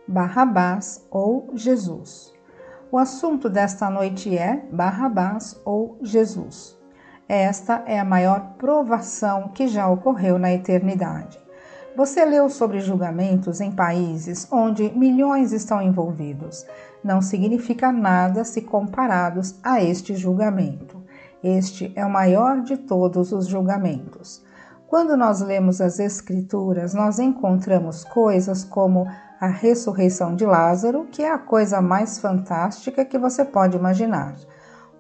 Barrabás ou Jesus. O assunto desta noite é Barrabás ou Jesus. Esta é a maior provação que já ocorreu na eternidade. Você leu sobre julgamentos em países onde milhões estão envolvidos. Não significa nada se comparados a este julgamento. Este é o maior de todos os julgamentos. Quando nós lemos as Escrituras, nós encontramos coisas como a ressurreição de Lázaro, que é a coisa mais fantástica que você pode imaginar.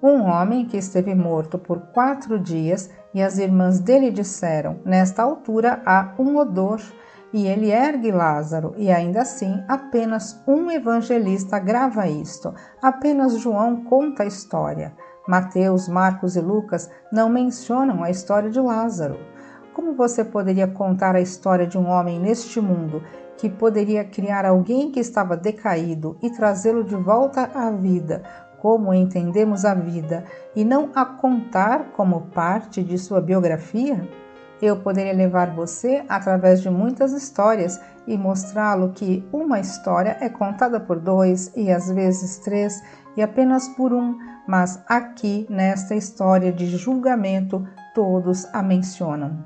Um homem que esteve morto por 4 dias e as irmãs dele disseram, nesta altura há um odor, e ele ergue Lázaro, e ainda assim apenas um evangelista grava isto, apenas João conta a história. Mateus, Marcos e Lucas não mencionam a história de Lázaro. Como você poderia contar a história de um homem neste mundo que poderia criar alguém que estava decaído e trazê-lo de volta à vida, como entendemos a vida, e não a contar como parte de sua biografia? Eu poderia levar você através de muitas histórias e mostrá-lo que uma história é contada por 2 e às vezes 3 e apenas por um, mas aqui nesta história de julgamento todos a mencionam.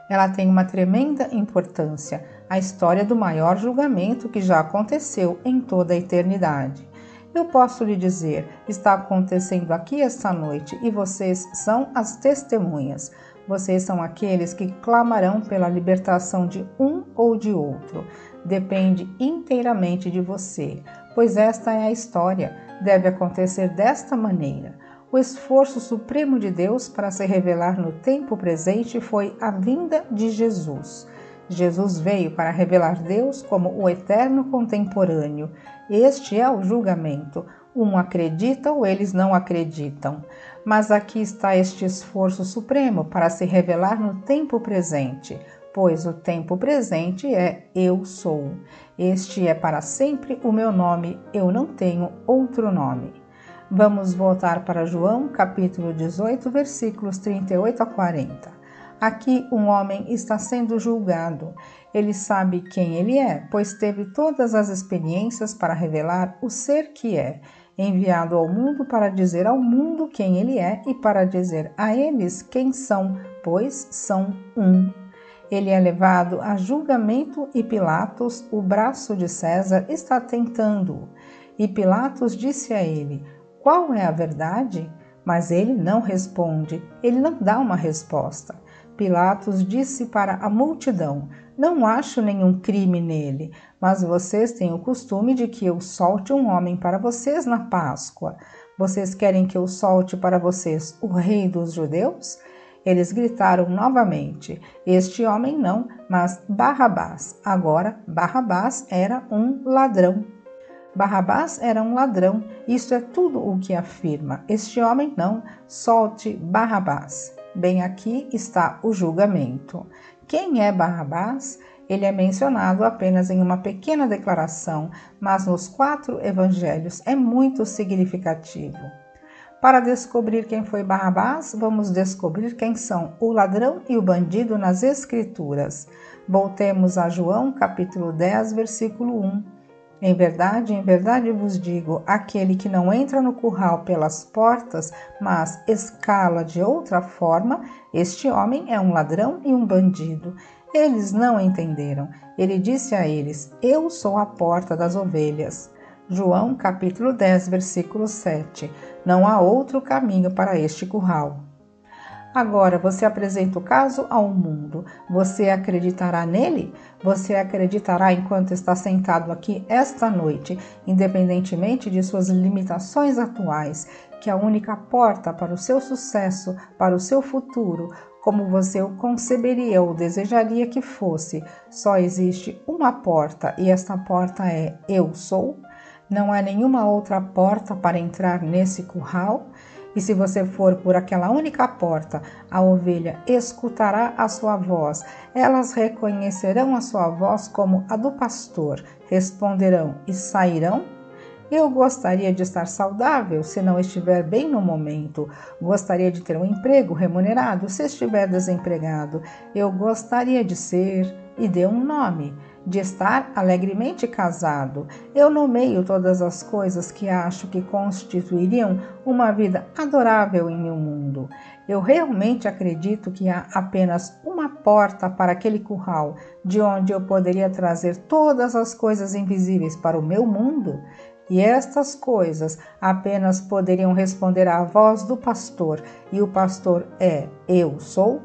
Ela tem uma tremenda importância, a história do maior julgamento que já aconteceu em toda a eternidade. Eu posso lhe dizer, está acontecendo aqui esta noite e vocês são as testemunhas. Vocês são aqueles que clamarão pela libertação de um ou de outro. Depende inteiramente de você, pois esta é a história. Deve acontecer desta maneira. O esforço supremo de Deus para se revelar no tempo presente foi a vinda de Jesus. Jesus veio para revelar Deus como o eterno contemporâneo. Este é o julgamento. Um acredita ou eles não acreditam. Mas aqui está este esforço supremo para se revelar no tempo presente, pois o tempo presente é Eu Sou. Este é para sempre o meu nome, eu não tenho outro nome. Vamos voltar para João, capítulo 18, versículos 38 a 40. Aqui um homem está sendo julgado. Ele sabe quem ele é, pois teve todas as experiências para revelar o ser que é, enviado ao mundo para dizer ao mundo quem ele é e para dizer a eles quem são, pois são um. Ele é levado a julgamento e Pilatos, o braço de César, está tentando-o. E Pilatos disse a ele: qual é a verdade? Mas ele não responde, ele não dá uma resposta. Pilatos disse para a multidão: não acho nenhum crime nele, mas vocês têm o costume de que eu solte um homem para vocês na Páscoa. Vocês querem que eu solte para vocês o rei dos judeus? Eles gritaram novamente: este homem não, mas Barrabás. Agora, Barrabás era um ladrão. Barrabás era um ladrão, isso é tudo o que afirma. Este homem não, solte Barrabás. Bem, aqui está o julgamento. Quem é Barrabás? Ele é mencionado apenas em uma pequena declaração, mas nos 4 evangelhos é muito significativo. Para descobrir quem foi Barrabás, vamos descobrir quem são o ladrão e o bandido nas Escrituras. Voltemos a João, capítulo 10, versículo 1. Em verdade vos digo, aquele que não entra no curral pelas portas, mas escala de outra forma, este homem é um ladrão e um bandido. Eles não entenderam. Ele disse a eles: eu sou a porta das ovelhas. João capítulo 10, versículo 7. Não há outro caminho para este curral. Agora você apresenta o caso ao mundo. Você acreditará nele? Você acreditará enquanto está sentado aqui esta noite, independentemente de suas limitações atuais, que a única porta para o seu sucesso, para o seu futuro, como você o conceberia ou desejaria que fosse, só existe uma porta e esta porta é Eu Sou? Não há nenhuma outra porta para entrar nesse curral? E se você for por aquela única porta, a ovelha escutará a sua voz. Elas reconhecerão a sua voz como a do pastor. Responderão e sairão. Eu gostaria de estar saudável se não estiver bem no momento. Gostaria de ter um emprego remunerado se estiver desempregado. Eu gostaria de ser... E dê um nome. de estar alegremente casado. Eu nomeio todas as coisas que acho que constituiriam uma vida adorável em meu mundo. Eu realmente acredito que há apenas uma porta para aquele curral, de onde eu poderia trazer todas as coisas invisíveis para o meu mundo. E estas coisas apenas poderiam responder à voz do pastor, e o pastor é: Eu sou?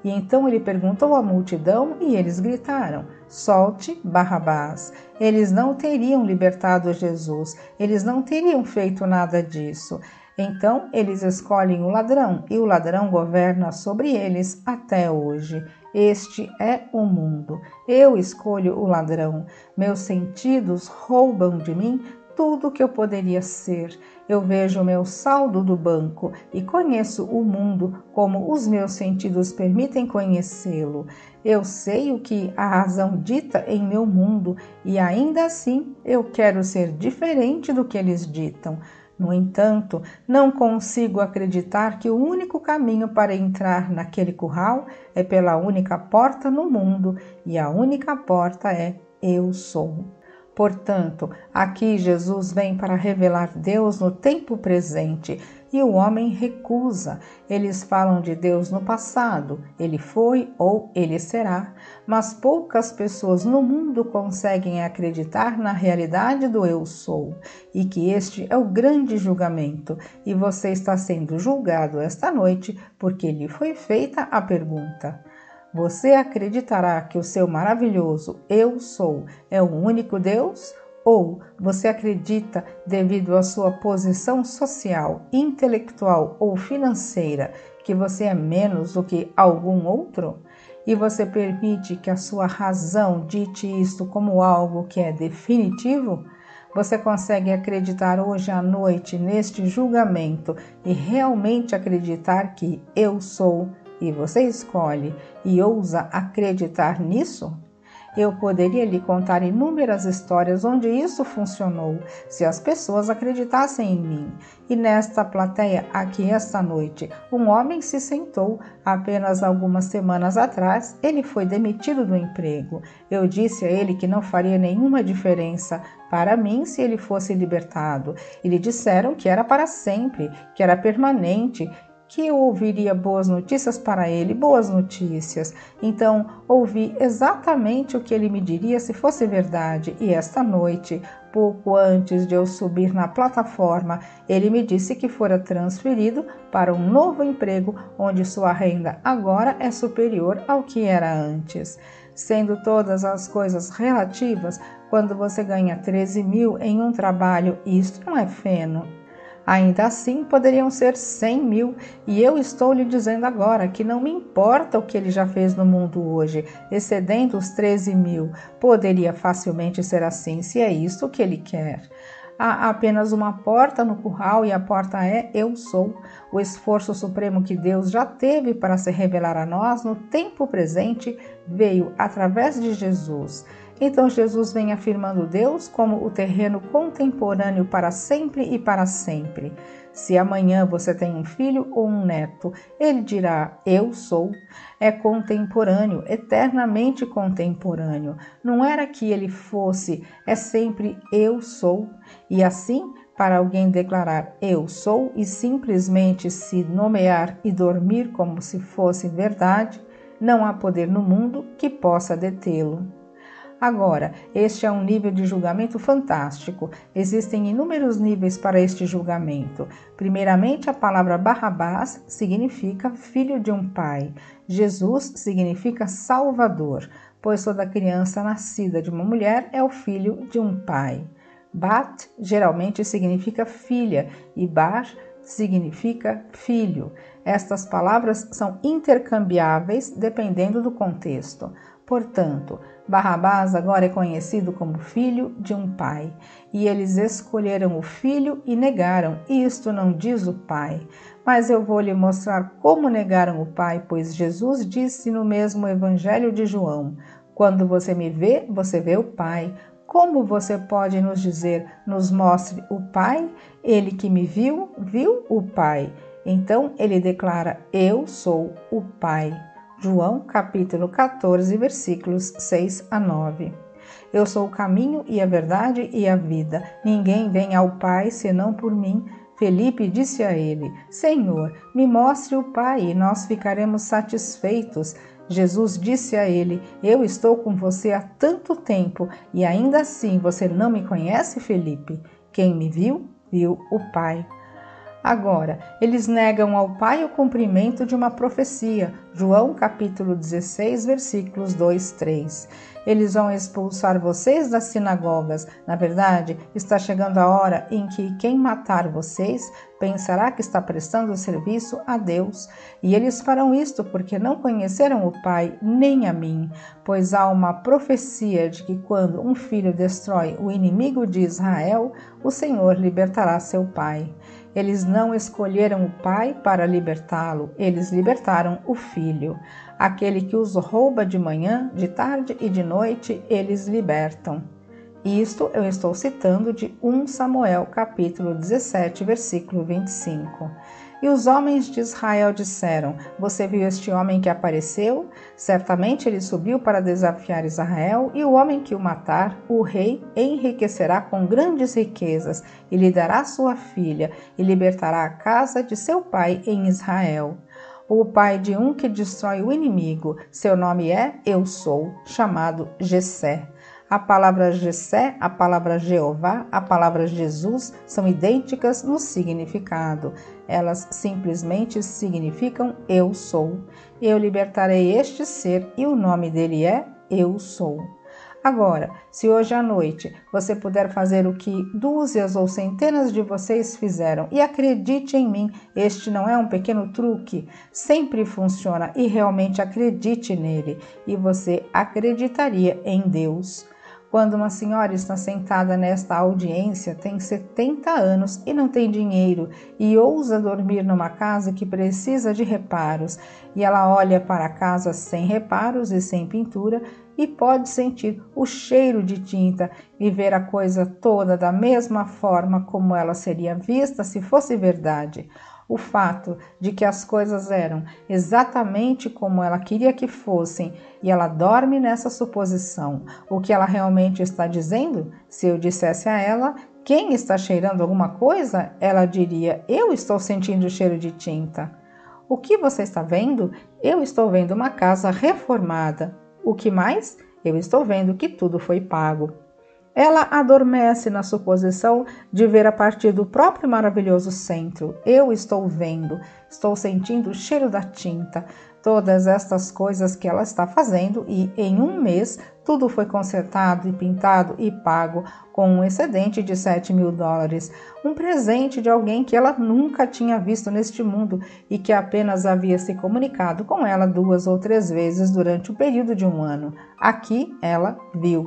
E então ele perguntou à multidão e eles gritaram: Solte Barrabás. Eles não teriam libertado Jesus, eles não teriam feito nada disso. Então eles escolhem o ladrão e o ladrão governa sobre eles até hoje. Este é o mundo. Eu escolho o ladrão. Meus sentidos roubam de mim tudo o que eu poderia ser. Eu vejo o meu saldo do banco e conheço o mundo como os meus sentidos permitem conhecê-lo. Eu sei o que a razão dita em meu mundo e ainda assim eu quero ser diferente do que eles ditam. No entanto, não consigo acreditar que o único caminho para entrar naquele curral é pela única porta no mundo, e a única porta é Eu sou. Portanto, aqui Jesus vem para revelar Deus no tempo presente e o homem recusa. Eles falam de Deus no passado, ele foi ou ele será, mas poucas pessoas no mundo conseguem acreditar na realidade do Eu sou e que este é o grande julgamento e você está sendo julgado esta noite porque lhe foi feita a pergunta. Você acreditará que o seu maravilhoso Eu sou é o único Deus? Ou você acredita, devido à sua posição social, intelectual ou financeira, que você é menos do que algum outro? E você permite que a sua razão dite isto como algo que é definitivo? Você consegue acreditar hoje à noite neste julgamento e realmente acreditar que eu sou? E você escolhe e ousa acreditar nisso? Eu poderia lhe contar inúmeras histórias onde isso funcionou, se as pessoas acreditassem em mim. E nesta plateia aqui esta noite, um homem se sentou. Apenas algumas semanas atrás, ele foi demitido do emprego. Eu disse a ele que não faria nenhuma diferença para mim se ele fosse libertado. E lhe disseram que era para sempre, que era permanente, que eu ouviria boas notícias para ele, boas notícias. Então, ouvi exatamente o que ele me diria se fosse verdade. E esta noite, pouco antes de eu subir na plataforma, ele me disse que fora transferido para um novo emprego, onde sua renda agora é superior ao que era antes. Sendo todas as coisas relativas, quando você ganha 13 mil em um trabalho, isto não é feno. Ainda assim, poderiam ser 100 mil, e eu estou lhe dizendo agora que não me importa o que ele já fez no mundo hoje, excedendo os 13 mil. Poderia facilmente ser assim, se é isso que ele quer. Há apenas uma porta no curral e a porta é Eu sou. O esforço supremo que Deus já teve para se revelar a nós no tempo presente veio através de Jesus. Então Jesus vem afirmando Deus como o terreno contemporâneo para sempre e para sempre. Se amanhã você tem um filho ou um neto, ele dirá, eu sou. É contemporâneo, eternamente contemporâneo. Não era que ele fosse, é sempre eu sou. E assim, para alguém declarar eu sou e simplesmente se nomear e dormir como se fosse verdade, não há poder no mundo que possa detê-lo. Agora, este é um nível de julgamento fantástico. Existem inúmeros níveis para este julgamento. Primeiramente, a palavra Barrabás significa filho de um pai. Jesus significa salvador, pois toda criança nascida de uma mulher é o filho de um pai. Bat geralmente significa filha e Bar significa filho. Estas palavras são intercambiáveis dependendo do contexto. Portanto, Barrabás agora é conhecido como filho de um pai, e eles escolheram o filho e negaram, isto não diz o pai. Mas eu vou lhe mostrar como negaram o pai, pois Jesus disse no mesmo Evangelho de João, quando você me vê, você vê o pai. Como você pode nos dizer, nos mostre o pai? Ele que me viu, viu o pai. Então ele declara, eu sou o pai. João capítulo 14, versículos 6 a 9. Eu sou o caminho e a verdade e a vida. Ninguém vem ao Pai senão por mim. Felipe disse a ele: Senhor, me mostre o Pai e nós ficaremos satisfeitos. Jesus disse a ele: Eu estou com você há tanto tempo e ainda assim você não me conhece, Felipe? Quem me viu, viu o Pai. Agora, eles negam ao Pai o cumprimento de uma profecia. João capítulo 16, versículos 2, 3. Eles vão expulsar vocês das sinagogas. Na verdade, está chegando a hora em que quem matar vocês pensará que está prestando serviço a Deus. E eles farão isto porque não conheceram o Pai nem a mim, pois há uma profecia de que quando um filho destrói o inimigo de Israel, o Senhor libertará seu pai. Eles não escolheram o Pai para libertá-lo, eles libertaram o Filho. Aquele que os rouba de manhã, de tarde e de noite, eles libertam. Isto eu estou citando de 1 Samuel, capítulo 17, versículo 25. E os homens de Israel disseram: Você viu este homem que apareceu? Certamente ele subiu para desafiar Israel, e o homem que o matar, o rei, enriquecerá com grandes riquezas, e lhe dará sua filha, e libertará a casa de seu pai em Israel. O pai de um que destrói o inimigo, seu nome é Eu Sou, chamado Jessé. A palavra Jessé, a palavra Jeová, a palavra Jesus são idênticas no significado. Elas simplesmente significam Eu Sou. Eu libertarei este ser e o nome dele é Eu Sou. Agora, se hoje à noite você puder fazer o que dúzias ou centenas de vocês fizeram, e acredite em mim, este não é um pequeno truque, sempre funciona e realmente acredite nele, e você acreditaria em Deus. Quando uma senhora está sentada nesta audiência, tem 70 anos e não tem dinheiro e ousa dormir numa casa que precisa de reparos, e ela olha para a casa sem reparos e sem pintura e pode sentir o cheiro de tinta e ver a coisa toda da mesma forma como ela seria vista se fosse verdade. O fato de que as coisas eram exatamente como ela queria que fossem e ela dorme nessa suposição. O que ela realmente está dizendo? Se eu dissesse a ela: quem está cheirando alguma coisa? Ela diria: eu estou sentindo o cheiro de tinta. O que você está vendo? Eu estou vendo uma casa reformada. O que mais? Eu estou vendo que tudo foi pago. Ela adormece na suposição de ver a partir do próprio maravilhoso centro. Eu estou vendo, estou sentindo o cheiro da tinta, todas estas coisas que ela está fazendo, e em um mês tudo foi consertado e pintado e pago com um excedente de $7.000, um presente de alguém que ela nunca tinha visto neste mundo e que apenas havia se comunicado com ela 2 ou 3 vezes durante o período de um ano. Aqui ela viu.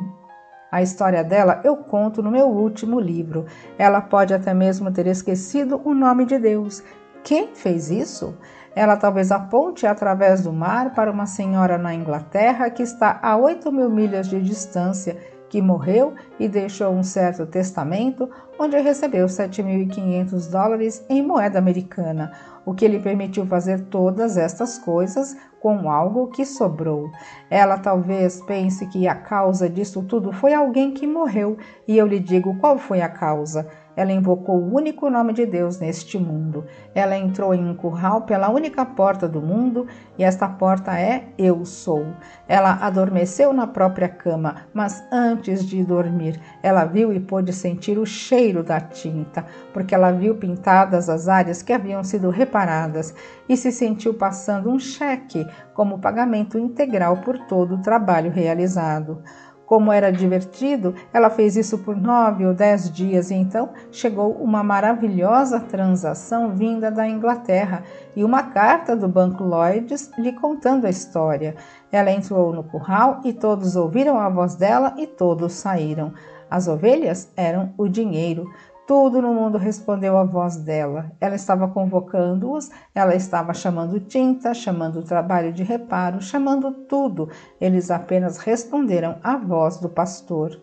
A história dela eu conto no meu último livro. Ela pode até mesmo ter esquecido o nome de Deus. Quem fez isso? Ela talvez aponte através do mar para uma senhora na Inglaterra que está a 8.000 milhas de distância, que morreu e deixou um certo testamento onde recebeu $7.500 em moeda americana, o que lhe permitiu fazer todas estas coisas com algo que sobrou. Ela talvez pense que a causa disso tudo foi alguém que morreu, e eu lhe digo qual foi a causa. Ela invocou o único nome de Deus neste mundo. Ela entrou em um curral pela única porta do mundo, e esta porta é Eu Sou. Ela adormeceu na própria cama, mas antes de dormir, ela viu e pôde sentir o cheiro da tinta, porque ela viu pintadas as áreas que haviam sido reparadas e se sentiu passando um cheque como pagamento integral por todo o trabalho realizado. Como era divertido, ela fez isso por 9 ou 10 dias e então chegou uma maravilhosa transação vinda da Inglaterra e uma carta do Banco Lloyds lhe contando a história. Ela entrou no curral e todos ouviram a voz dela e todos saíram. As ovelhas eram o dinheiro. Tudo no mundo respondeu à voz dela. Ela estava convocando-os, ela estava chamando tinta, chamando o trabalho de reparo, chamando tudo. Eles apenas responderam à voz do pastor.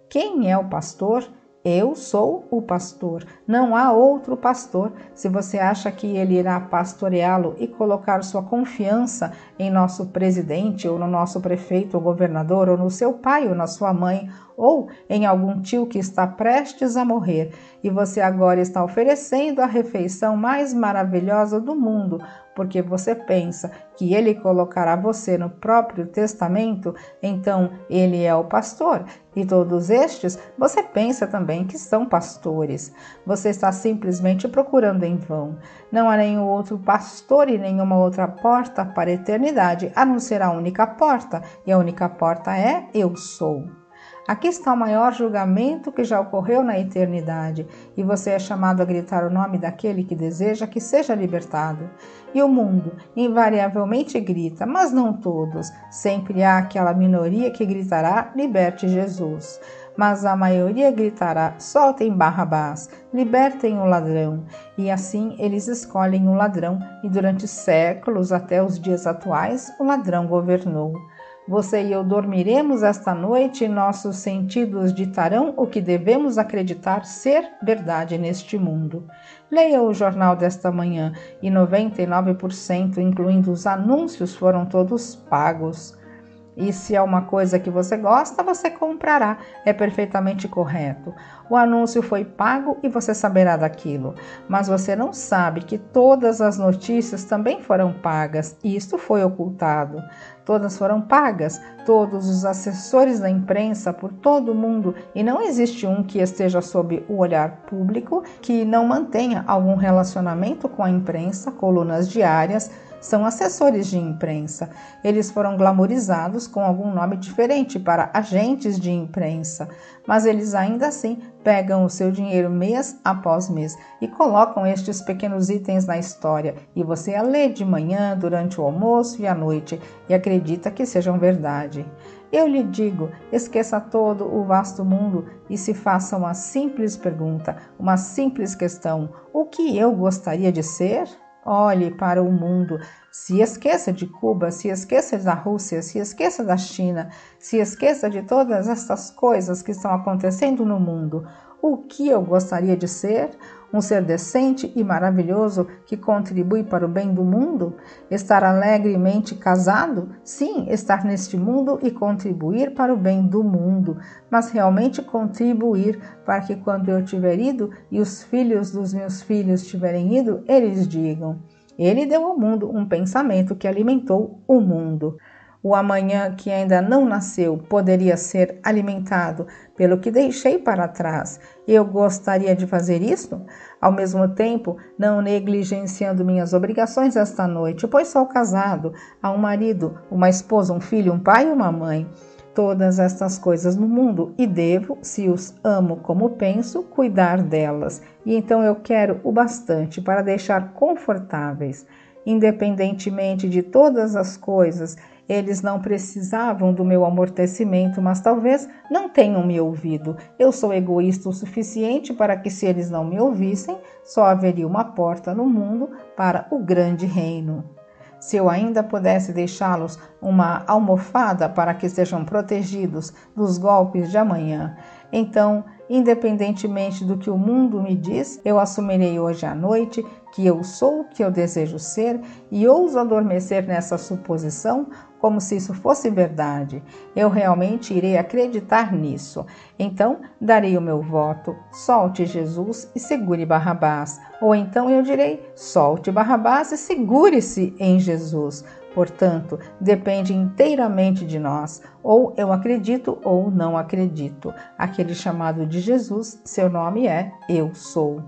Quem é o pastor? Eu sou o pastor, não há outro pastor. Se você acha que ele irá pastoreá-lo e colocar sua confiança em nosso presidente, ou no nosso prefeito ou governador, ou no seu pai ou na sua mãe, ou em algum tio que está prestes a morrer, e você agora está oferecendo a refeição mais maravilhosa do mundo, porque você pensa que ele colocará você no próprio testamento, então ele é o pastor. E todos estes, você pensa também que são pastores. Você está simplesmente procurando em vão. Não há nenhum outro pastor e nenhuma outra porta para a eternidade, a não ser a única porta, e a única porta é Eu Sou. Aqui está o maior julgamento que já ocorreu na eternidade, e você é chamado a gritar o nome daquele que deseja que seja libertado. E o mundo invariavelmente grita, mas não todos. Sempre há aquela minoria que gritará, liberte Jesus. Mas a maioria gritará, soltem Barrabás, libertem o ladrão. E assim eles escolhem o ladrão, e durante séculos, até os dias atuais, o ladrão governou. Você e eu dormiremos esta noite e nossos sentidos ditarão o que devemos acreditar ser verdade neste mundo. Leia o jornal desta manhã e 99%, incluindo os anúncios, foram todos pagos. E se é uma coisa que você gosta, você comprará. É perfeitamente correto. O anúncio foi pago e você saberá daquilo. Mas você não sabe que todas as notícias também foram pagas e isto foi ocultado. Todas foram pagas, todos os assessores da imprensa por todo o mundo, e não existe um que esteja sob o olhar público que não mantenha algum relacionamento com a imprensa, colunas diárias, são assessores de imprensa. Eles foram glamorizados com algum nome diferente para agentes de imprensa, mas eles ainda assim pegam o seu dinheiro mês após mês e colocam estes pequenos itens na história, e você a lê de manhã, durante o almoço e à noite, e acredita que sejam verdade. Eu lhe digo, esqueça todo o vasto mundo e se faça uma simples pergunta, uma simples questão: o que eu gostaria de ser? Olhe para o mundo, se esqueça de Cuba, se esqueça da Rússia, se esqueça da China, se esqueça de todas essas coisas que estão acontecendo no mundo. O que eu gostaria de ser? Um ser decente e maravilhoso que contribui para o bem do mundo? Estar alegremente casado? Sim, estar neste mundo e contribuir para o bem do mundo, mas realmente contribuir para que quando eu tiver ido e os filhos dos meus filhos tiverem ido, eles digam: ele deu ao mundo um pensamento que alimentou o mundo. O amanhã que ainda não nasceu poderia ser alimentado pelo que deixei para trás. Eu gostaria de fazer isso? Ao mesmo tempo, não negligenciando minhas obrigações esta noite, pois sou casado, há um marido, uma esposa, um filho, um pai e uma mãe. Todas estas coisas no mundo e devo, se os amo como penso, cuidar delas. E então eu quero o bastante para deixar confortáveis. Independentemente de todas as coisas, eles não precisavam do meu amortecimento, mas talvez não tenham me ouvido. Eu sou egoísta o suficiente para que, se eles não me ouvissem, só haveria uma porta no mundo para o grande reino. Se eu ainda pudesse deixá-los uma almofada para que sejam protegidos dos golpes de amanhã, então, independentemente do que o mundo me diz, eu assumirei hoje à noite que eu sou o que eu desejo ser e ouso adormecer nessa suposição como se isso fosse verdade. Eu realmente irei acreditar nisso. Então, darei o meu voto: solte Jesus e segure Barrabás. Ou então eu direi: solte Barrabás e segure-se em Jesus. Portanto, depende inteiramente de nós. Ou eu acredito ou não acredito. Aquele chamado de Jesus, seu nome é Eu Sou.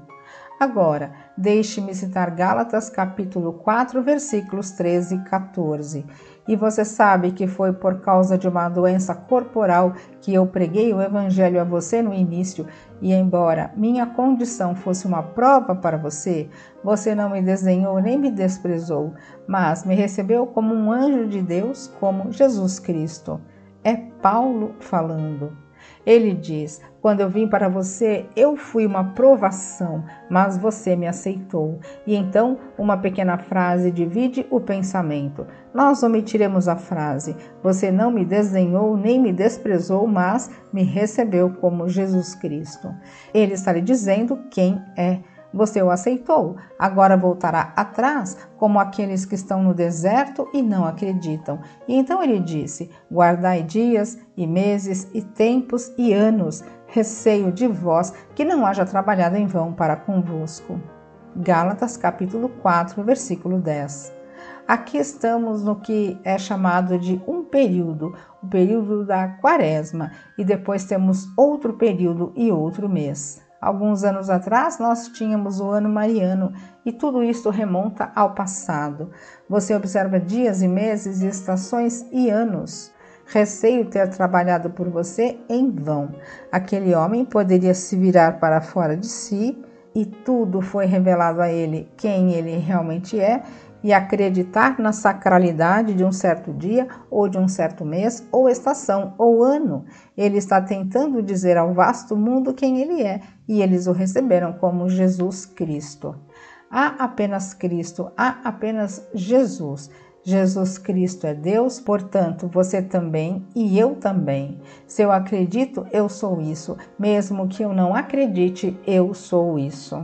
Agora, deixe-me citar Gálatas capítulo 4, versículos 13 e 14. E você sabe que foi por causa de uma doença corporal que eu preguei o evangelho a você no início, e embora minha condição fosse uma prova para você, você não me desdenhou nem me desprezou, mas me recebeu como um anjo de Deus, como Jesus Cristo. É Paulo falando. Ele diz: quando eu vim para você, eu fui uma provação, mas você me aceitou. E então, uma pequena frase divide o pensamento. Nós omitiremos a frase: você não me desdenhou nem me desprezou, mas me recebeu como Jesus Cristo. Ele está lhe dizendo quem é. Você o aceitou, agora voltará atrás, como aqueles que estão no deserto e não acreditam. E então ele disse: guardai dias e meses e tempos e anos, receio de vós que não haja trabalhado em vão para convosco. Gálatas capítulo 4, versículo 10. Aqui estamos no que é chamado de um período, o período da quaresma, e depois temos outro período e outro mês. Alguns anos atrás, nós tínhamos o ano mariano e tudo isto remonta ao passado. Você observa dias e meses e estações e anos. Receio ter trabalhado por você em vão. Aquele homem poderia se virar para fora de si e tudo foi revelado a ele quem ele realmente é e acreditar na sacralidade de um certo dia, ou de um certo mês, ou estação, ou ano. Ele está tentando dizer ao vasto mundo quem ele é, e eles o receberam como Jesus Cristo. Há apenas Cristo, há apenas Jesus. Jesus Cristo é Deus, portanto, você também e eu também. Se eu acredito, eu sou isso. Mesmo que eu não acredite, eu sou isso.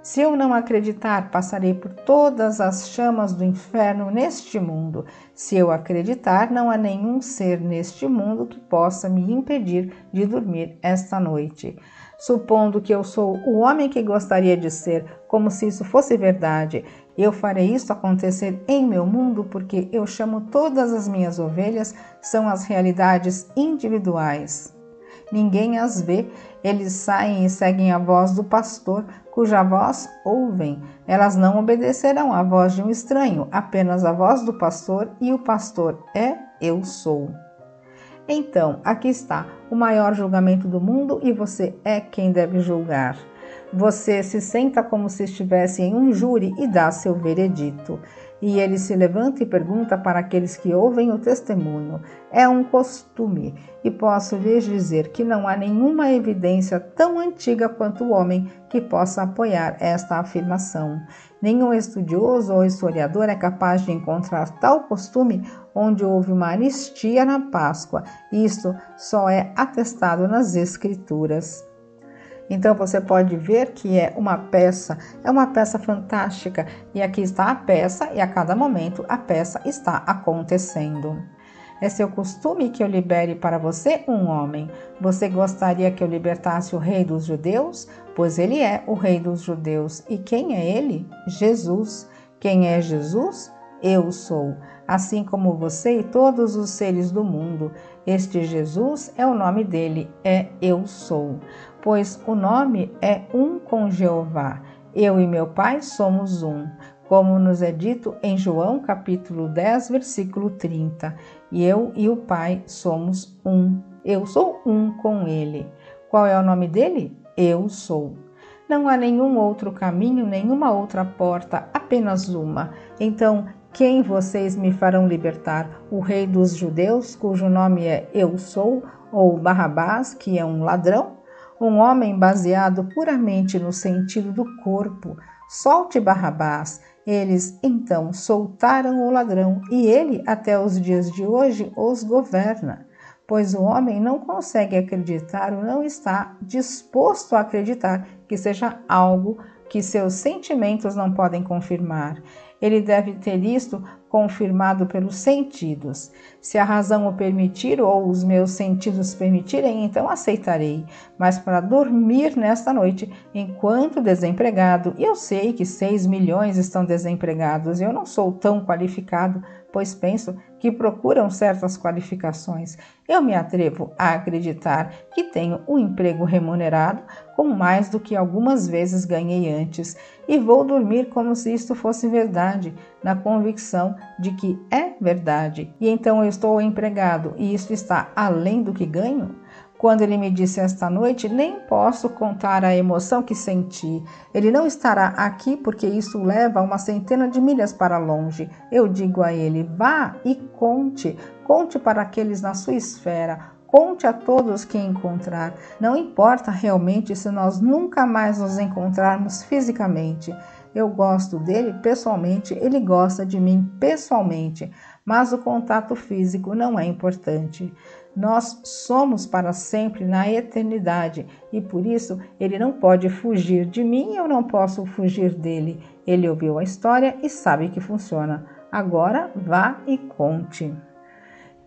Se eu não acreditar, passarei por todas as chamas do inferno neste mundo. Se eu acreditar, não há nenhum ser neste mundo que possa me impedir de dormir esta noite. Supondo que eu sou o homem que gostaria de ser, como se isso fosse verdade, eu farei isso acontecer em meu mundo porque eu chamo todas as minhas ovelhas, são as realidades individuais. Ninguém as vê, eles saem e seguem a voz do pastor, cuja voz ouvem. Elas não obedecerão à voz de um estranho, apenas a voz do pastor, e o pastor é Eu Sou. Então, aqui está o maior julgamento do mundo e você é quem deve julgar. Você se senta como se estivesse em um júri e dá seu veredito. E ele se levanta e pergunta para aqueles que ouvem o testemunho. É um costume, e posso lhes dizer que não há nenhuma evidência tão antiga quanto o homem que possa apoiar esta afirmação. Nenhum estudioso ou historiador é capaz de encontrar tal costume onde houve uma anistia na Páscoa. Isto só é atestado nas Escrituras. Então você pode ver que é uma peça fantástica, e aqui está a peça e a cada momento a peça está acontecendo. É seu costume que eu libere para você um homem. Você gostaria que eu libertasse o rei dos judeus? Pois ele é o rei dos judeus. E quem é ele? Jesus. Quem é Jesus? Eu sou, assim como você e todos os seres do mundo. Este Jesus é o nome dele, é Eu Sou, pois o nome é um com Jeová. Eu e meu Pai somos um, como nos é dito em João capítulo 10, versículo 30. E eu e o Pai somos um. Eu sou um com ele. Qual é o nome dele? Eu Sou. Não há nenhum outro caminho, nenhuma outra porta, apenas uma. Então, quem vocês me farão libertar? O rei dos judeus, cujo nome é Eu Sou, ou Barrabás, que é um ladrão? Um homem baseado puramente no sentido do corpo. Solte Barrabás. Eles então soltaram o ladrão e ele até os dias de hoje os governa. Pois o homem não consegue acreditar ou não está disposto a acreditar que seja algo que seus sentimentos não podem confirmar. Ele deve ter isto confirmado pelos sentidos. Se a razão o permitir ou os meus sentidos permitirem, então aceitarei. Mas para dormir nesta noite, enquanto desempregado, eu sei que 6 milhões estão desempregados, eu não sou tão qualificado, pois penso que procuram certas qualificações. Eu me atrevo a acreditar que tenho um emprego remunerado com mais do que algumas vezes ganhei antes e vou dormir como se isto fosse verdade, na convicção de que é verdade. E então eu estou empregado e isto está além do que ganho? Quando ele me disse esta noite, nem posso contar a emoção que senti. Ele não estará aqui porque isso leva uma centena de milhas para longe. Eu digo a ele, vá e conte para aqueles na sua esfera Conte a todos que encontrar. Não importa realmente se nós nunca mais nos encontrarmos fisicamente. Eu gosto dele pessoalmente, ele gosta de mim pessoalmente, mas o contato físico não é importante. Nós somos para sempre na eternidade e por isso ele não pode fugir de mim e eu não posso fugir dele. Ele ouviu a história e sabe que funciona. Agora vá e conte.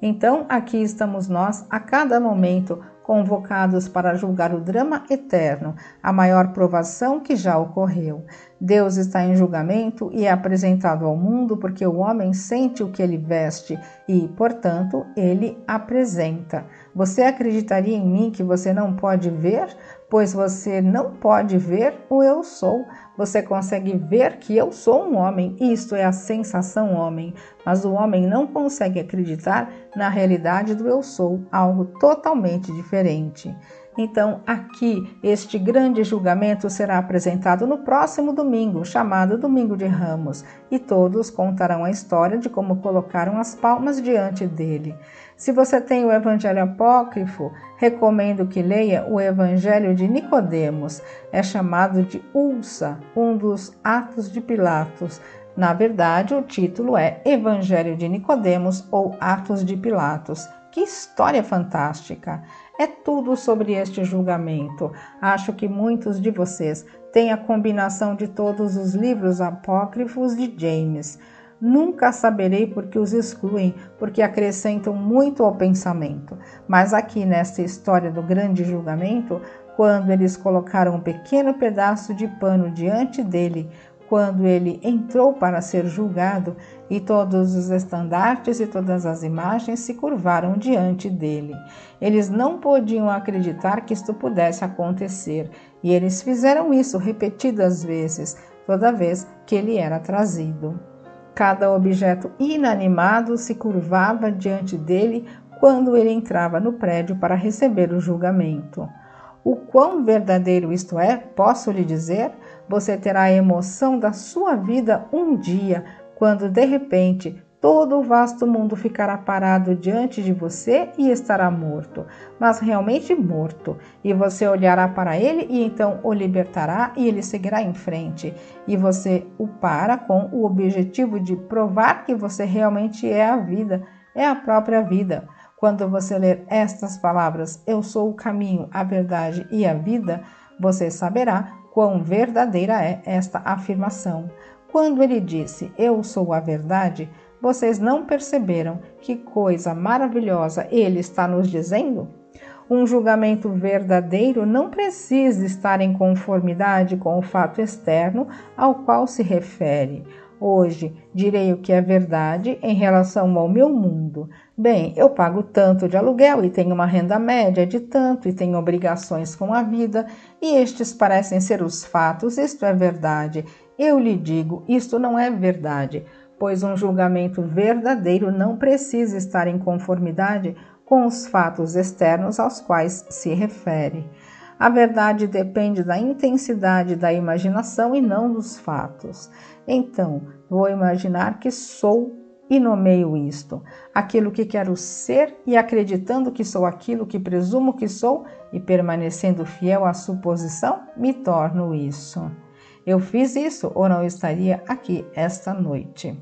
Então, aqui estamos nós, a cada momento, convocados para julgar o drama eterno, a maior provação que já ocorreu. Deus está em julgamento e é apresentado ao mundo porque o homem sente o que ele veste e, portanto, ele apresenta. Você acreditaria em mim que você não pode ver? Pois você não pode ver o eu sou. Você consegue ver que eu sou um homem, isto é a sensação homem, mas o homem não consegue acreditar na realidade do eu sou, algo totalmente diferente. Então, aqui, este grande julgamento será apresentado no próximo domingo, chamado Domingo de Ramos, e todos contarão a história de como colocaram as palmas diante dele. Se você tem o Evangelho Apócrifo, recomendo que leia o Evangelho de Nicodemos. É chamado de Ulsa, um dos Atos de Pilatos. Na verdade, o título é Evangelho de Nicodemos ou Atos de Pilatos. Que história fantástica! É tudo sobre este julgamento. Acho que muitos de vocês têm a combinação de todos os livros apócrifos de James. Nunca saberei por que os excluem, porque acrescentam muito ao pensamento. Mas aqui nesta história do grande julgamento, quando eles colocaram um pequeno pedaço de pano diante dele, quando ele entrou para ser julgado, e todos os estandartes e todas as imagens se curvaram diante dele. Eles não podiam acreditar que isto pudesse acontecer, e eles fizeram isso repetidas vezes, toda vez que ele era trazido. Cada objeto inanimado se curvava diante dele quando ele entrava no prédio para receber o julgamento. O quão verdadeiro isto é, posso lhe dizer? Você terá a emoção da sua vida um dia, quando de repente todo o vasto mundo ficará parado diante de você e estará morto, mas realmente morto, e você olhará para ele e então o libertará e ele seguirá em frente, e você o para com o objetivo de provar que você realmente é a vida, é a própria vida. Quando você ler estas palavras, eu sou o caminho, a verdade e a vida, você saberá quão verdadeira é esta afirmação. Quando ele disse, eu sou a verdade, vocês não perceberam que coisa maravilhosa ele está nos dizendo? Um julgamento verdadeiro não precisa estar em conformidade com o fato externo ao qual se refere. Hoje direi o que é verdade em relação ao meu mundo. Bem, eu pago tanto de aluguel e tenho uma renda média de tanto e tenho obrigações com a vida, e estes parecem ser os fatos, isto é verdade. Eu lhe digo, isto não é verdade, pois um julgamento verdadeiro não precisa estar em conformidade com os fatos externos aos quais se refere. A verdade depende da intensidade da imaginação e não dos fatos. Então, vou imaginar que sou e nomeio isto, aquilo que quero ser e acreditando que sou aquilo que presumo que sou e permanecendo fiel à suposição, me torno isso. Eu fiz isso ou não estaria aqui esta noite.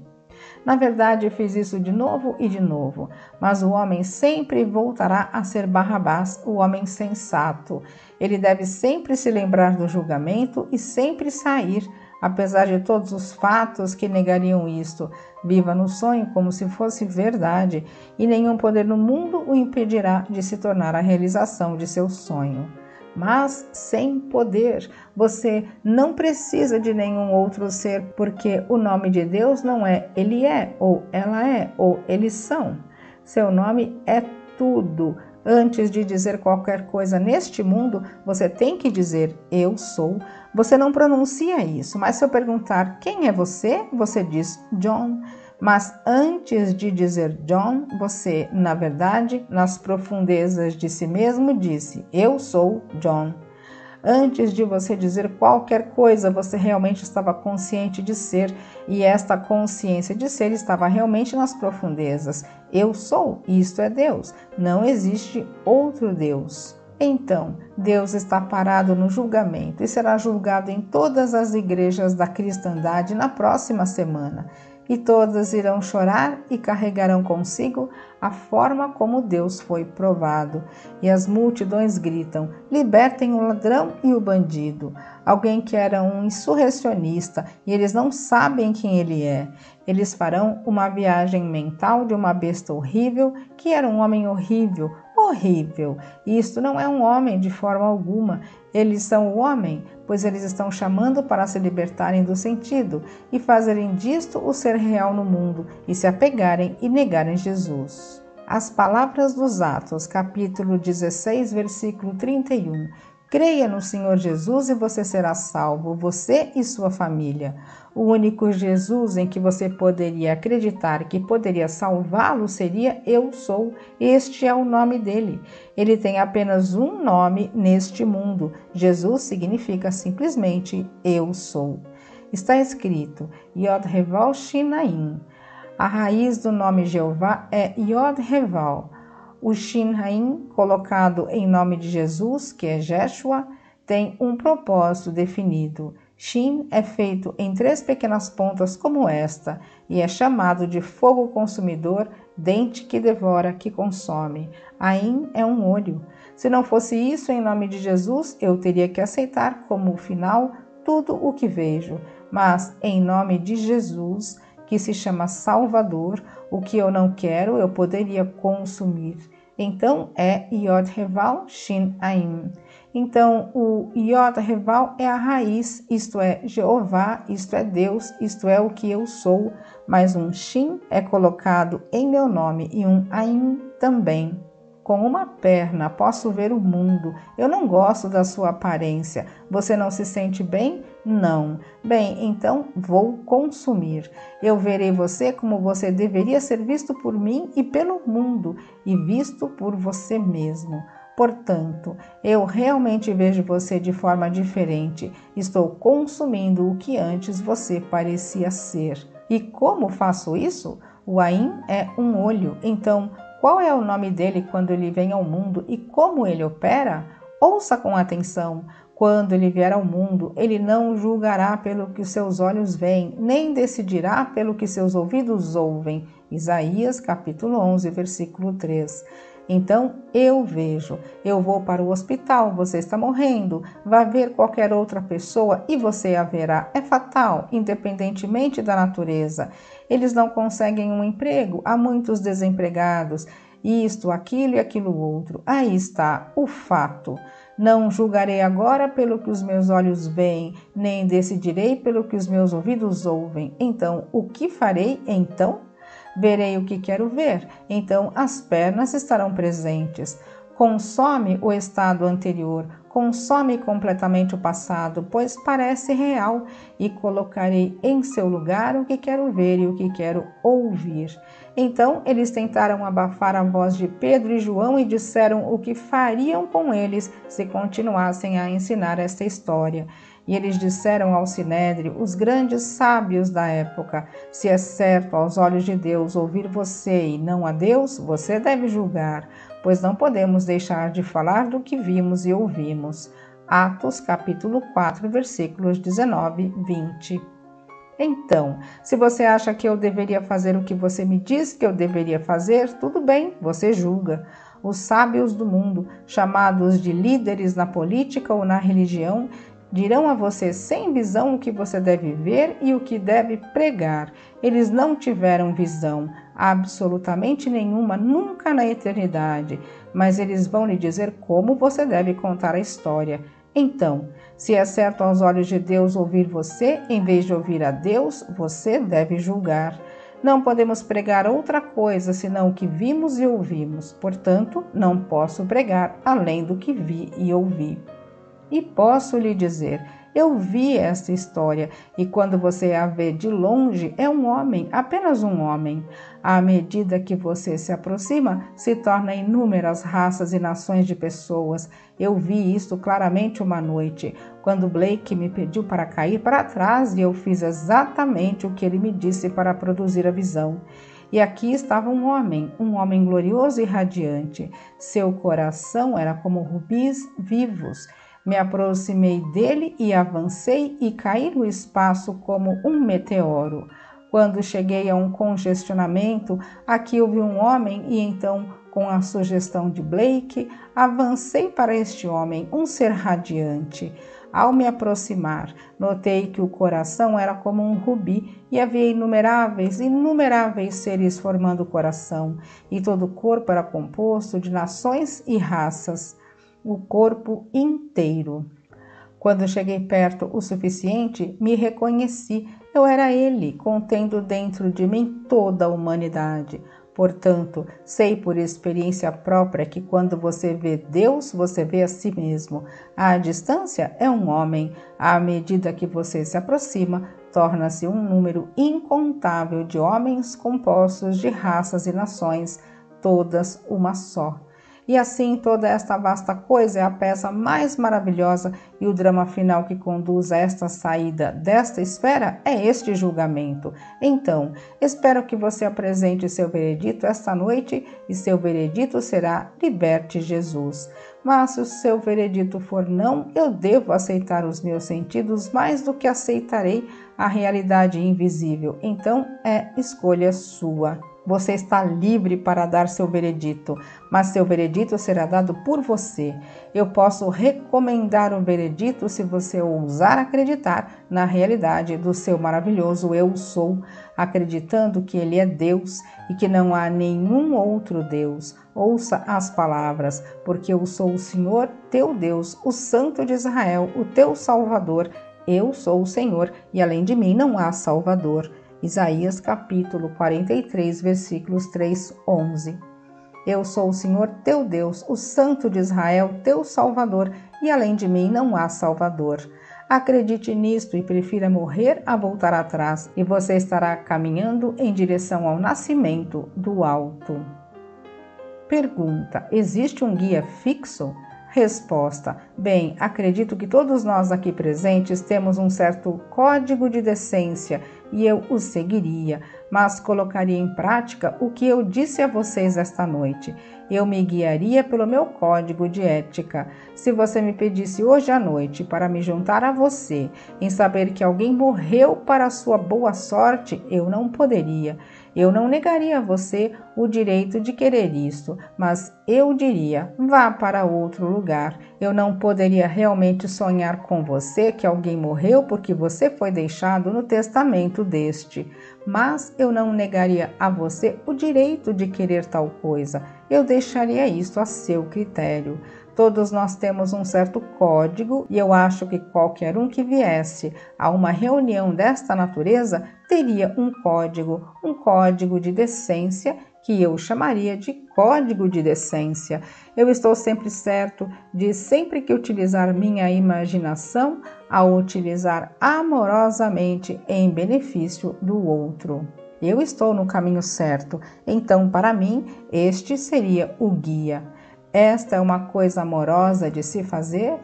Na verdade, fiz isso de novo e de novo, mas o homem sempre voltará a ser Barrabás, o homem sensato. Ele deve sempre se lembrar do julgamento e sempre sair, apesar de todos os fatos que negariam isto. Viva no sonho como se fosse verdade, e nenhum poder no mundo o impedirá de se tornar a realização de seu sonho. Mas sem poder, você não precisa de nenhum outro ser, porque o nome de Deus não é Ele é, ou Ela é, ou Eles são. Seu nome é tudo. Antes de dizer qualquer coisa neste mundo, você tem que dizer eu sou. Você não pronuncia isso, mas se eu perguntar quem é você, você diz John. Mas antes de dizer John, você, na verdade, nas profundezas de si mesmo, disse eu sou John. Antes de você dizer qualquer coisa, você realmente estava consciente de ser, e esta consciência de ser estava realmente nas profundezas. Eu sou, isto é Deus. Não existe outro Deus. Então, Deus está parado no julgamento e será julgado em todas as igrejas da cristandade na próxima semana. E todas irão chorar e carregarão consigo a forma como Deus foi provado. E as multidões gritam: libertem o ladrão e o bandido. Alguém que era um insurrecionista e eles não sabem quem ele é. Eles farão uma viagem mental de uma besta horrível que era um homem horrível. Horrível. Isto não é um homem de forma alguma. Eles são o homem, pois eles estão chamando para se libertarem do sentido e fazerem disto o ser real no mundo e se apegarem e negarem Jesus. As palavras dos Atos, capítulo 16, versículo 31. Creia no Senhor Jesus e você será salvo, você e sua família. O único Jesus em que você poderia acreditar que poderia salvá-lo seria Eu Sou. Este é o nome dele. Ele tem apenas um nome neste mundo. Jesus significa simplesmente Eu Sou. Está escrito Yod-Heval Shin-Ayin. A raiz do nome Jeová é Yod-Heval. O Shin-Ayin, colocado em nome de Jesus, que é Jeshua, tem um propósito definido. Shin é feito em 3 pequenas pontas como esta e é chamado de fogo consumidor, dente que devora, que consome. Ain é um olho. Se não fosse isso em nome de Jesus, eu teria que aceitar como final tudo o que vejo. Mas em nome de Jesus, que se chama Salvador, o que eu não quero, eu poderia consumir. Então é Yod-Heval Shin-Ayin. Então o Yod-Heval é a raiz, isto é Jeová, isto é Deus, isto é o que eu sou, mas um Shin é colocado em meu nome e um Ayin também. Com uma perna posso ver o mundo. Eu não gosto da sua aparência. Você não se sente bem? Não. Bem, então vou consumir. Eu verei você como você deveria ser visto por mim e pelo mundo, e visto por você mesmo. Portanto, eu realmente vejo você de forma diferente. Estou consumindo o que antes você parecia ser. E como faço isso? O Ain é um olho. Então, qual é o nome dele quando ele vem ao mundo e como ele opera? Ouça com atenção. Quando ele vier ao mundo, ele não julgará pelo que seus olhos veem, nem decidirá pelo que seus ouvidos ouvem. Isaías, capítulo 11, versículo 3. Então eu vejo, eu vou para o hospital, você está morrendo, vá ver qualquer outra pessoa e você a verá. É fatal, independentemente da natureza. Eles não conseguem um emprego, há muitos desempregados, isto, aquilo e aquilo outro. Aí está o fato. Não julgarei agora pelo que os meus olhos veem, nem decidirei pelo que os meus ouvidos ouvem. Então, o que farei então? Verei o que quero ver, então as pernas estarão presentes. Consome o estado anterior, consome completamente o passado, pois parece real, e colocarei em seu lugar o que quero ver e o que quero ouvir. Então eles tentaram abafar a voz de Pedro e João e disseram o que fariam com eles se continuassem a ensinar esta história. E eles disseram ao Sinédrio, os grandes sábios da época: se é certo aos olhos de Deus ouvir você e não a Deus, você deve julgar, pois não podemos deixar de falar do que vimos e ouvimos. Atos capítulo 4, versículos 19 e 20. Então, se você acha que eu deveria fazer o que você me diz que eu deveria fazer, tudo bem, você julga. Os sábios do mundo, chamados de líderes na política ou na religião, dirão a você sem visão o que você deve ver e o que deve pregar. Eles não tiveram visão, absolutamente nenhuma, nunca na eternidade, mas eles vão lhe dizer como você deve contar a história. Então, se é certo aos olhos de Deus ouvir você, em vez de ouvir a Deus, você deve julgar. Não podemos pregar outra coisa senão o que vimos e ouvimos. Portanto, não posso pregar além do que vi e ouvi. E posso lhe dizer, Eu vi esta história e quando você a vê de longe, é um homem, apenas um homem. À medida que você se aproxima, se torna inúmeras raças e nações de pessoas. Eu vi isso claramente uma noite, quando Blake me pediu para cair para trás e eu fiz exatamente o que ele me disse para produzir a visão. E aqui estava um homem glorioso e radiante. Seu coração era como rubis vivos. Me aproximei dele e avancei e caí no espaço como um meteoro. Quando cheguei a um congestionamento, aqui eu vi um homem e então, com a sugestão de Blake, avancei para este homem, um ser radiante. Ao me aproximar, notei que o coração era como um rubi e havia inumeráveis seres formando o coração, e todo o corpo era composto de nações e raças, o corpo inteiro. Quando cheguei perto o suficiente, me reconheci. Eu era ele, contendo dentro de mim toda a humanidade. Portanto, sei por experiência própria que quando você vê Deus, você vê a si mesmo. À distância é um homem. À medida que você se aproxima, torna-se um número incontável de homens compostos de raças e nações, todas uma só. E assim toda esta vasta coisa é a peça mais maravilhosa e o drama final que conduz a esta saída desta esfera é este julgamento. Então, espero que você apresente seu veredito esta noite e seu veredito será: liberte Jesus. Mas se o seu veredito for não, eu devo aceitar os meus sentidos mais do que aceitarei a realidade invisível. Então, é escolha sua. Você está livre para dar seu veredito, mas seu veredito será dado por você. Eu posso recomendar o veredito se você ousar acreditar na realidade do seu maravilhoso Eu Sou, acreditando que Ele é Deus e que não há nenhum outro Deus. Ouça as palavras, porque eu sou o Senhor, teu Deus, o Santo de Israel, o teu Salvador. Eu sou o Senhor e além de mim não há Salvador. Isaías capítulo 43, versículos 3, 11. Eu sou o Senhor teu Deus, o Santo de Israel, teu Salvador, e além de mim não há Salvador. Acredite nisto e prefira morrer a voltar atrás, e você estará caminhando em direção ao nascimento do alto. Pergunta: existe um guia fixo? Resposta: bem, acredito que todos nós aqui presentes temos um certo código de decência e eu o seguiria, mas colocaria em prática o que eu disse a vocês esta noite. Eu me guiaria pelo meu código de ética. Se você me pedisse hoje à noite para me juntar a você em saber que alguém morreu para a sua boa sorte, eu não poderia. Eu não negaria a você o direito de querer isso, mas eu diria: vá para outro lugar. Eu não poderia realmente sonhar com você que alguém morreu porque você foi deixado no testamento deste. Mas eu não negaria a você o direito de querer tal coisa. Eu deixaria isso a seu critério. Todos nós temos um certo código e eu acho que qualquer um que viesse a uma reunião desta natureza teria um código de decência que eu chamaria de código de decência. Eu estou sempre certo de, sempre que utilizar minha imaginação, a utilizar amorosamente em benefício do outro. Eu estou no caminho certo, então para mim este seria o guia. Esta é uma coisa amorosa de se fazer?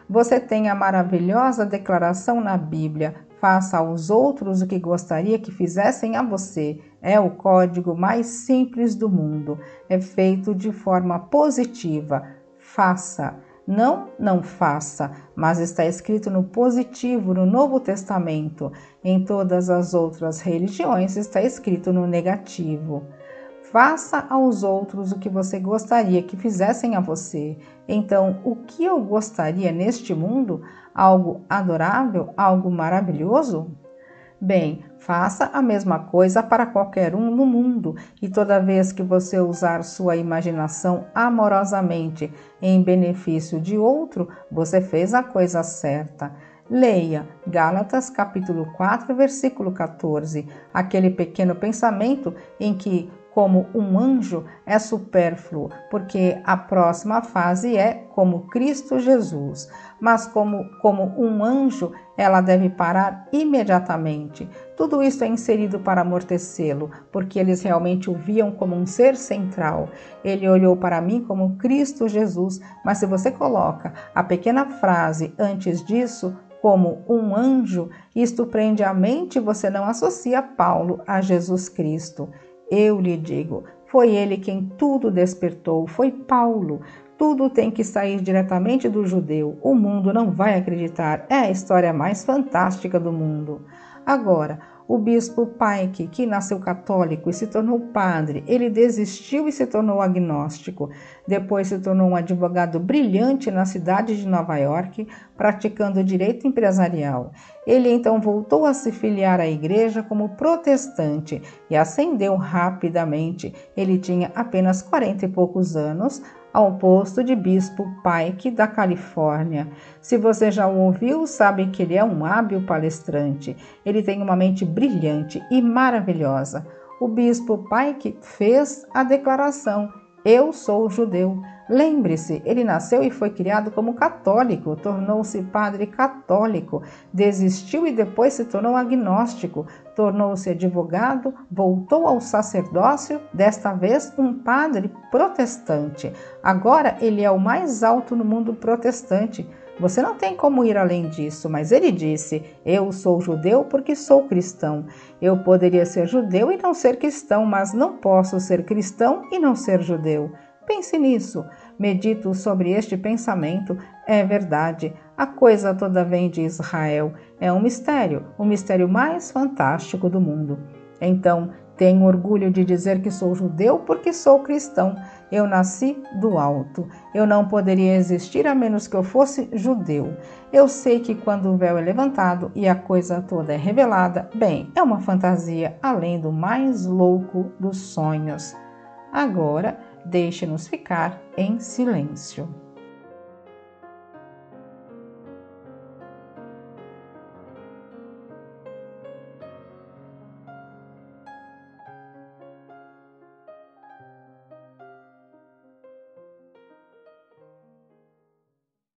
Você tem a maravilhosa declaração na Bíblia: faça aos outros o que gostaria que fizessem a você. É o código mais simples do mundo. É feito de forma positiva. Faça. Não faça, mas está escrito no positivo no Novo Testamento. Em todas as outras religiões está escrito no negativo. Faça aos outros o que você gostaria que fizessem a você. Então, o que eu gostaria neste mundo? Algo adorável? Algo maravilhoso? Bem, faça a mesma coisa para qualquer um no mundo, e toda vez que você usar sua imaginação amorosamente em benefício de outro, você fez a coisa certa. Leia Gálatas capítulo 4, versículo 14, aquele pequeno pensamento em que como um anjo é supérfluo, porque a próxima fase é como Cristo Jesus. Mas como um anjo, ela deve parar imediatamente. Tudo isso é inserido para amortecê-lo, porque eles realmente o viam como um ser central. Ele olhou para mim como Cristo Jesus, mas se você coloca a pequena frase antes disso, como um anjo, isto prende a mente e você não associa Paulo a Jesus Cristo. Eu lhe digo, foi ele quem tudo despertou, foi Paulo. Tudo tem que sair diretamente do judeu. O mundo não vai acreditar. É a história mais fantástica do mundo. Agora, o bispo Pike, que nasceu católico e se tornou padre, ele desistiu e se tornou agnóstico. Depois se tornou um advogado brilhante na cidade de Nova York, praticando direito empresarial. Ele então voltou a se filiar à igreja como protestante e ascendeu rapidamente. Ele tinha apenas 40 e poucos anos, ao posto de bispo Pike da Califórnia. Se você já o ouviu, sabe que ele é um hábil palestrante. Ele tem uma mente brilhante e maravilhosa. O bispo Pike fez a declaração: eu sou judeu. Lembre-se, ele nasceu e foi criado como católico, tornou-se padre católico, desistiu e depois se tornou agnóstico, tornou-se advogado, voltou ao sacerdócio, desta vez um padre protestante. Agora ele é o mais alto no mundo protestante. Você não tem como ir além disso, mas ele disse: eu sou judeu porque sou cristão. Eu poderia ser judeu e não ser cristão, mas não posso ser cristão e não ser judeu. Pense nisso, medito sobre este pensamento. É verdade, a coisa toda vem de Israel. É um mistério, o mistério mais fantástico do mundo. Então, tenho orgulho de dizer que sou judeu porque sou cristão. Eu nasci do alto. Eu não poderia existir a menos que eu fosse judeu. Eu sei que quando o véu é levantado e a coisa toda é revelada, bem, é uma fantasia além do mais louco dos sonhos. Agora, deixe-nos ficar em silêncio.